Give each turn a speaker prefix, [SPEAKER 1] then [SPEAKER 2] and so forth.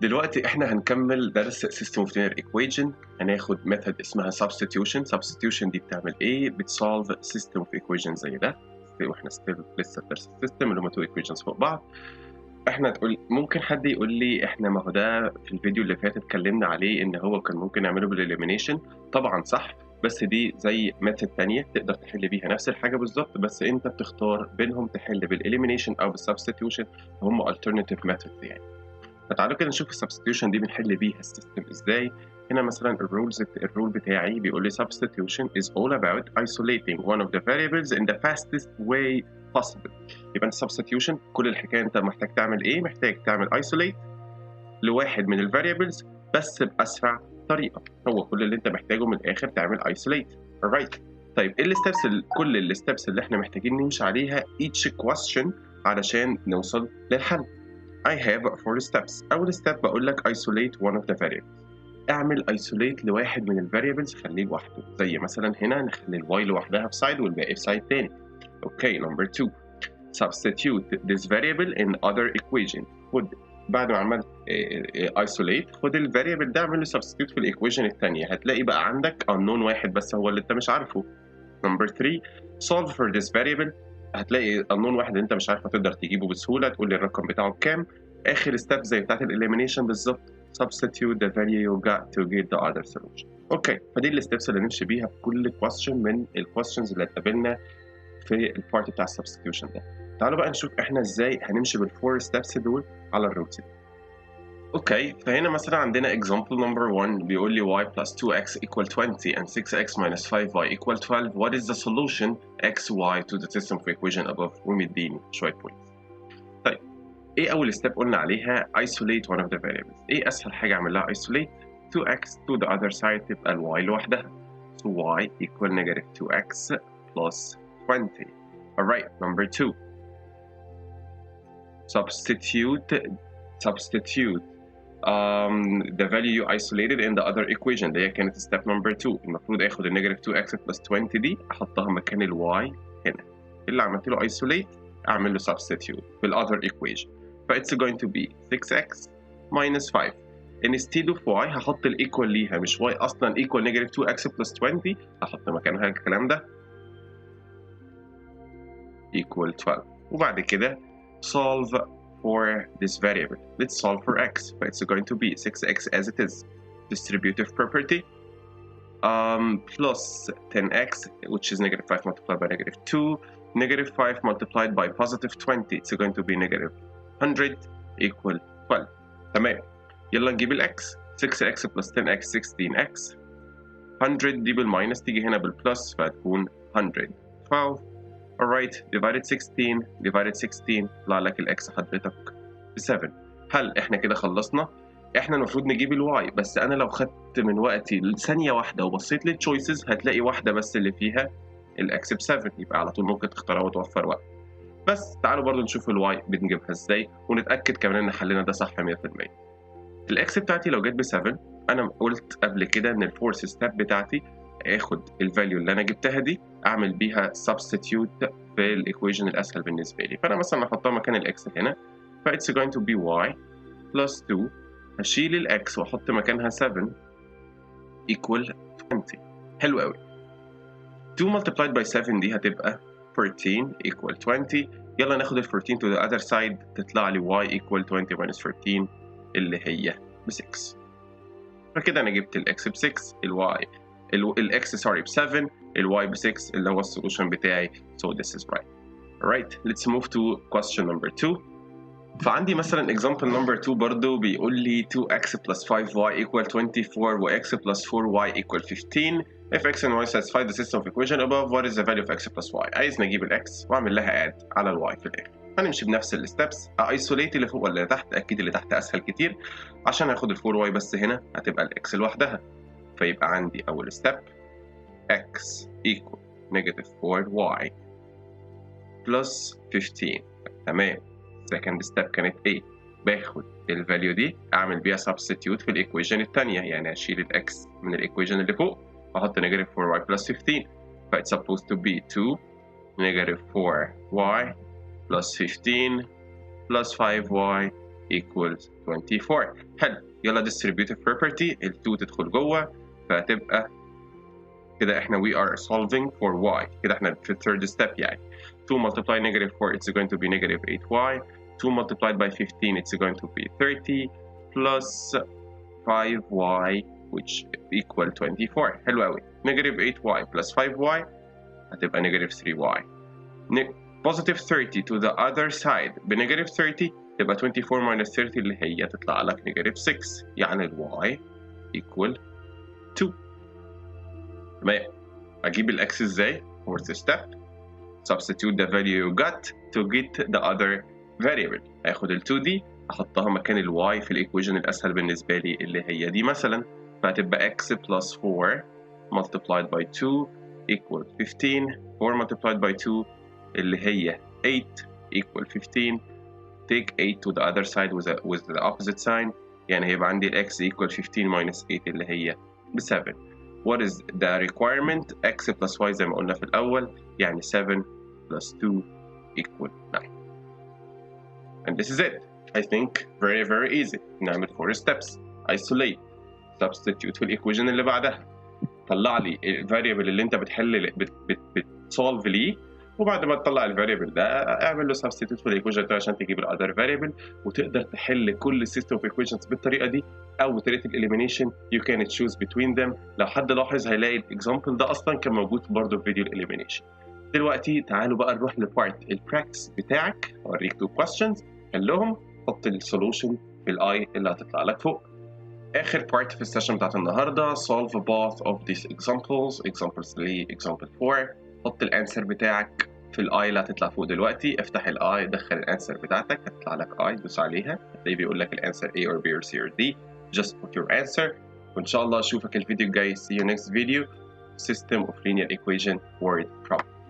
[SPEAKER 1] دلوقتي احنا هنكمل درس System of Linear Equation. هناخد method اسمها Substitution. Substitution دي بتعمل ايه؟ بتسولف System of Equation زي ده، واحنا لسه في درس السيستم اللي هما 2 equations فوق بعض. احنا ممكن حد يقول لي احنا ما هو ده في الفيديو اللي فات اتكلمنا عليه ان هو كان ممكن نعمله بالإليمينيشن. طبعا صح، بس دي زي ميثود تانية تقدر تحل بيها نفس الحاجة بالظبط، بس انت بتختار بينهم تحل بالإليمينيشن او بالسبستيتيوشن، هم alternative methods يعني. فتعالوا كده نشوف السبستيتيوشن دي بنحل بيها السيستم ازاي. هنا مثلا الرول بتاعي بيقول لي substitution is all about isolating one of the variables in the fastest way possible. يبقى انت substitution كل الحكايه انت محتاج تعمل ايه؟ محتاج تعمل isolate لواحد من الفاريبلز بس باسرع طريقه. هو كل اللي انت محتاجه من الاخر تعمل isolate. alright. طيب ايه الستبس؟ كل الستبس اللي احنا محتاجين نمشي عليها each question علشان نوصل للحل. I have 4 steps. أول step بقول لك isolate one of the variables. اعمل isolate لواحد من الفاريبلز خليه لوحده، زي مثلا هنا نخلي الواي لوحدها في سايد والباقي في سايد تاني. اوكي. number 2 substitute this variable in other equation. خد بعد ما عملت isolate خد الفاريبل ده اعمل له substitute في الايكويشن الثانيه، هتلاقي بقى عندك unknown واحد بس هو اللي انت مش عارفه. number 3 solve for this variable. هتلاقي unknown واحد انت مش عارفه تقدر تجيبه بسهوله، تقول لي الرقم بتاعه بكام. اخر ستيب زي بتاعت الاليمينيشن بالظبط، substitute the value you got to get the other solution. اوكي، فدي الستبس اللي نمشي بيها في كل question من الكويستشنز اللي هتقابلنا في البارت بتاع السبستيوشن ده. تعالوا بقى نشوف احنا ازاي هنمشي بالفور ستبس دول على الروتس دي. اوكي، فهنا مثلا عندنا example number 1 بيقول لي y plus 2x equal 20 and 6x minus 5y equal 12. What is the solution x y to the system of equation above؟ ومديني شوية points. طيب ايه اول ستيب قلنا عليها؟ isolate one of the variables. ايه اسهل حاجة اعمل لها isolate؟ 2x to the other side تبقى ال y لوحدها. So y equal negative 2x plus 20. Alright, number 2 substitute the value you isolated in the other equation اللي هي كانت step number 2. المفروض اخد ال negative 2x plus 20 دي احطها مكان ال y هنا. اللي عملت له isolate اعمل له substitute في ال other equation. ف it's going to be 6x minus 5. instead of y هحط ال equal ليها، مش y اصلا equal negative 2x plus 20، هحط مكانها الكلام ده equal 12. وبعد كده solve for this variable. Let's solve for x. So it's going to be 6x as it is. Distributive property plus 10x, which is negative 5 multiplied by negative 2. Negative 5 multiplied by positive 20. It's going to be negative 100 equal 12. تمام. يلا نجيب ال x. 6x plus 10x 16x. 100 دي بالماينس تيجي هنا بالبلس فهتكون 112. alright, divided 16 divided 16 طلع لك الاكس حضرتك ب 7. هل احنا كده خلصنا؟ احنا المفروض نجيب الواي، بس انا لو خدت من وقتي ثانيه واحده وبصيت للتشويسز هتلاقي واحده بس اللي فيها الاكس ب 7، يبقى على طول ممكن تختارها وتوفر وقت. بس تعالوا برضو نشوف الواي بنجيبها ازاي ونتاكد كمان ان حلنا ده صح 100%. الاكس بتاعتي لو جت ب 7، انا قلت قبل كده ان الفورث ستيب بتاعتي اخد الفاليو اللي انا جبتها دي اعمل بيها substitute في الايكويشن الاسهل بالنسبه لي. فانا مثلا هحطها مكان الاكس هنا، ف it's going to be y plus 2. هشيل الاكس واحط مكانها 7 equal 20. حلو قوي. 2 multiplied by 7 دي هتبقى 14 equal 20. يلا ناخد ال 14 to the other side تطلع لي y equal 20 minus 14 اللي هي ب 6. فكده انا جبت الاكس ب 6، الواي الاكس ب 7، الواي ب 6 اللي هو السولوشن بتاعي. So this is right. Alright, let's move to question number 2. فعندي مثلا example number 2 برضو بيقول لي 2x plus 5y equal 24 و x plus 4y equal 15. If x and y satisfy the system of equation above, what is the value of x plus y؟ عايز نجيب الاكس واعمل لها add على الواي في الاخر. هنمشي بنفس الستبس، isolate اللي فوق ولا اللي تحت؟ اكيد اللي تحت اسهل كتير. عشان هاخد ال 4y بس هنا هتبقى الاكس لوحدها، فيبقى عندي اول ستيب x equal negative 4y plus 15. تمام. second step كانت ايه؟ باخد الفاليو دي اعمل بيها substitute في الايكويشن الثانيه، يعني اشيل الاكس من الايكويشن اللي فوق واحط negative 4y plus 15. ف it's supposed to be 2 negative 4y plus 15 plus 5y equals 24. حلو، يلا distributive property ال 2 تدخل جوه، فهتبقى كده احنا we are solving for y. كده احنا في third step يعني 2 multiply negative 4 it's going to be negative 8y. 2 multiplied by 15 it's going to be 30 plus 5y which equal 24. حلو قوي. negative 8y plus 5y هتبقى negative 3y. positive 30 to the other side بنيجاتيف 30 تبقى 24 minus 30 اللي هي تطلع لك negative 6. يعني ال y equal 2. تمام. أجيب ال x إزاي؟ fourth step substitute the value you got to get the other variable. هاخد ال 2 دي أحطها مكان ال y في الإيكويشن الأسهل بالنسبة لي اللي هي دي مثلا، فهتبقى x plus 4 multiplied by 2 equal 15. 4 multiplied by 2 اللي هي 8 equal 15. take 8 to the other side with the opposite sign، يعني هيبقى عندي ال x equal 15 minus 8 اللي هي ب 7. what is the requirement؟ x plus y زي ما قلنا في الأول، يعني 7 plus 2 equal 9. and this is it. I think very easy. نعمل 4 steps. isolate، substitute في الإيكويشن اللي بعدها، طلع لي الفاريبل اللي انت بتحل بتسولف ليه، وبعد ما تطلع الفاريبل ده اعمل له سبستيتيوت في الايكويشن ده عشان تجيب الاذر فاريبل، وتقدر تحل كل السيستم اوف ايكويشنز بالطريقه دي او بطريقه الاليمينيشن. يو كان تشوز بتوين ذم. لو حد لاحظ هيلاقي الاكزامبل ده اصلا كان موجود برضه في فيديو الاليمينيشن. دلوقتي تعالوا بقى نروح لبارت البراكتس بتاعك. اوريك 2 questions حلهم، حط السولوشن في الاي اللي هتطلع لك فوق. آخر بارت في السيشن بتاعت النهارده solve both of these examples. example 3 example 4. حط الانسر بتاعك في الاي اللي هتطلع فوق دلوقتي. افتح الاي، دخل الانسر بتاعتك، هتطلع لك اي، دوس عليها هتلاقيه بيقول لك الانسر A or B or C or D. just put your answer. وان شاء الله اشوفك الفيديو الجاي. see you next video. system of linear equation word problem.